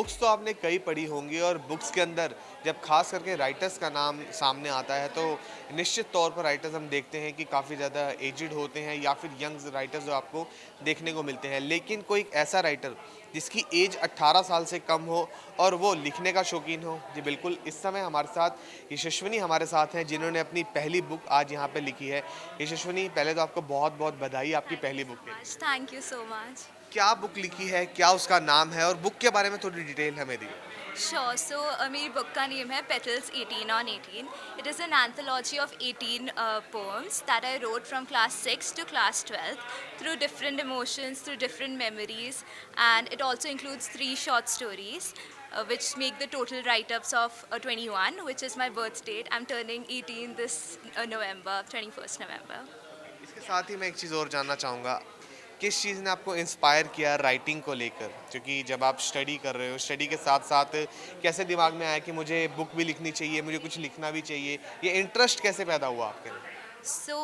Books तो आपने कई पढ़ी होंगी और बुक्स के अंदर जब खास करके राइटर्स का नाम सामने आता है तो निश्चित तौर पर राइटर्स हम देखते हैं कि काफ़ी ज़्यादा एजिड होते हैं या फिर यंग राइटर्स जो आपको देखने को मिलते हैं। लेकिन कोई एक ऐसा राइटर जिसकी एज 18 साल से कम हो और वो लिखने का शौकीन हो, जी बिल्कुल, इस समय हमारे साथ यशस्विनी हमारे साथ हैं जिन्होंने अपनी पहली बुक आज यहाँ पे लिखी है। यशस्विनी, पहले तो आपको बहुत-बहुत बधाई आपकी Thank you पहली so बुक के लिए। much. Thank you so much. क्या बुक लिखी है, क्या उसका नाम है और बुक के बारे में थोड़ी डिटेल हमें दिए? Sure. So, मेरी book का name है Petals 18 on 18. It is an anthology of 18 poems that I wrote from class 6 to class 12 through different emotions, through different memories, and it also includes 3 short stories. Which make the total write-ups of 21, which is my birth date. I'm turning 18 this November, 21st November. इसके साथ ही मैं एक चीज़ और जानना चाहूँगा, किस चीज़ ने आपको इंस्पायर किया राइटिंग को लेकर? क्योंकि जब आप स्टडी कर रहे हो, स्टडी के साथ-साथ कैसे दिमाग में आया कि मुझे बुक भी लिखनी चाहिए, मुझे कुछ लिखना भी चाहिए? ये इंटरेस्ट कैसे पैदा हुआ आपके अंदर? So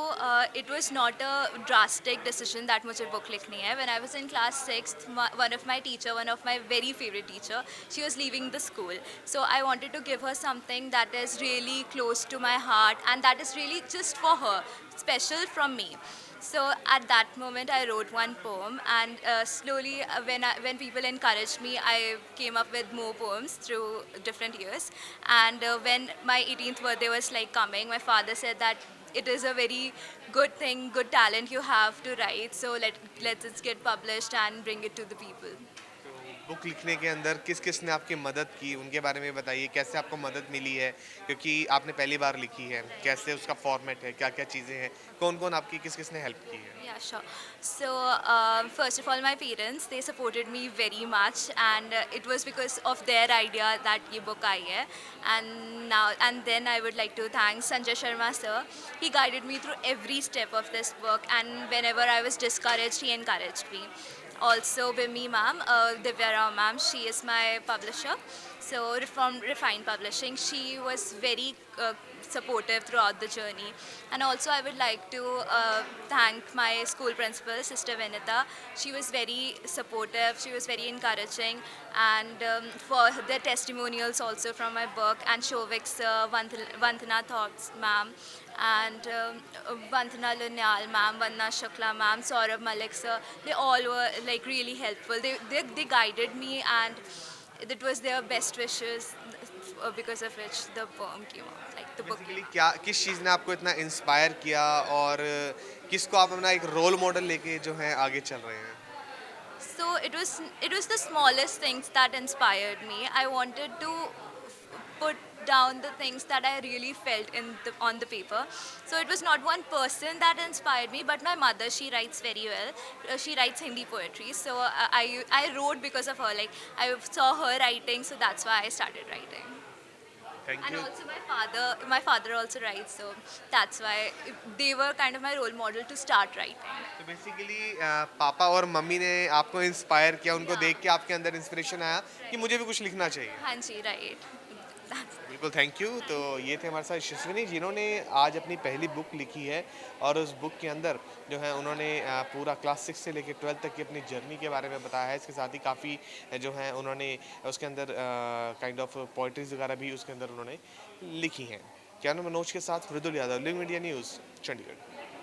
it was not a drastic decision that मुझे book लिखनी है. When I was in class sixth, one of my very favorite teacher, she was leaving the school. So I wanted to give her something that is really close to my heart and that is really just for her, special from me. So at that moment, I wrote one poem, and slowly, when people encouraged me, I came up with more poems through different years. And when my 18th birthday was like coming, my father said that it is a very good thing, good talent you have to write. So let it get published and bring it to the people. तो book लिखने के अंदर किस-किस ने आपकी मदद की, उनके बारे में बताइए, कैसे आपको मदद मिली है? क्योंकि आपने पहली बार लिखी है, Right. कैसे उसका फॉर्मेट है, क्या-क्या चीज़ें हैं? कौन-कौन आपकी किस-किस ने हेल्प की है? Yeah, sure. So, first of all, my parents, they supported me very much, and it was because of their idea that ये book आई है. And then I would like to thank Sanjay Sharma sir. He guided me through every step of this book, and whenever I was discouraged, he encouraged me. Also, Bimmi ma'am, Divya Rao ma'am, she is my publisher. So, from Refined Publishing, she was very supportive throughout the journey. And also, I would like to thank my school principal, Sister Venita. She was very supportive, she was very encouraging, and for the testimonials also from my book, and Shovik sir, Vandana Thoughts ma'am, and Vandana Lunyal ma'am, Vandana Shukla ma'am, Saurabh Malik sir, they all were like really helpful. They guided me, and it was their best wishes because of which the poem came out, like तो the book came basically out. क्या किस चीज़ ने आपको इतना inspire किया और किसको आप अपना एक रोल मॉडल लेके जो है आगे चल रहे हैं? So it was the smallest things that inspired me. I wanted to put down the things that I really felt on the paper. So it was not one person that inspired me, but my mother. She writes very well. She writes Hindi poetry. So I wrote because of her. Like I saw her writing, so that's why I started writing. Thank And you. also my father also writes, so that's why they were kind of my role model to start writing. तो basically पापा और mummy ने आपको inspire किया, उनको Yeah. देख के आपके अंदर इंस्पिरेशन आया कि Right. मुझे भी कुछ लिखना चाहिए। हाँ जी, right. That's बिल्कुल, थैंक यू। तो Thank you. ये थे हमारे साथ यशस्विनी जिन्होंने आज अपनी पहली बुक लिखी है और उस बुक के अंदर जो है उन्होंने पूरा क्लास 6 से लेकर 12 तक की अपनी जर्नी के बारे में बताया है। इसके साथ ही काफ़ी जो है उन्होंने उसके अंदर काइंड ऑफ पोएट्रीज़ वगैरह भी उसके अंदर उन्होंने लिखी हैं। कैमरा मनोज के साथ Mridul Yadav, Living India News, Chandigarh.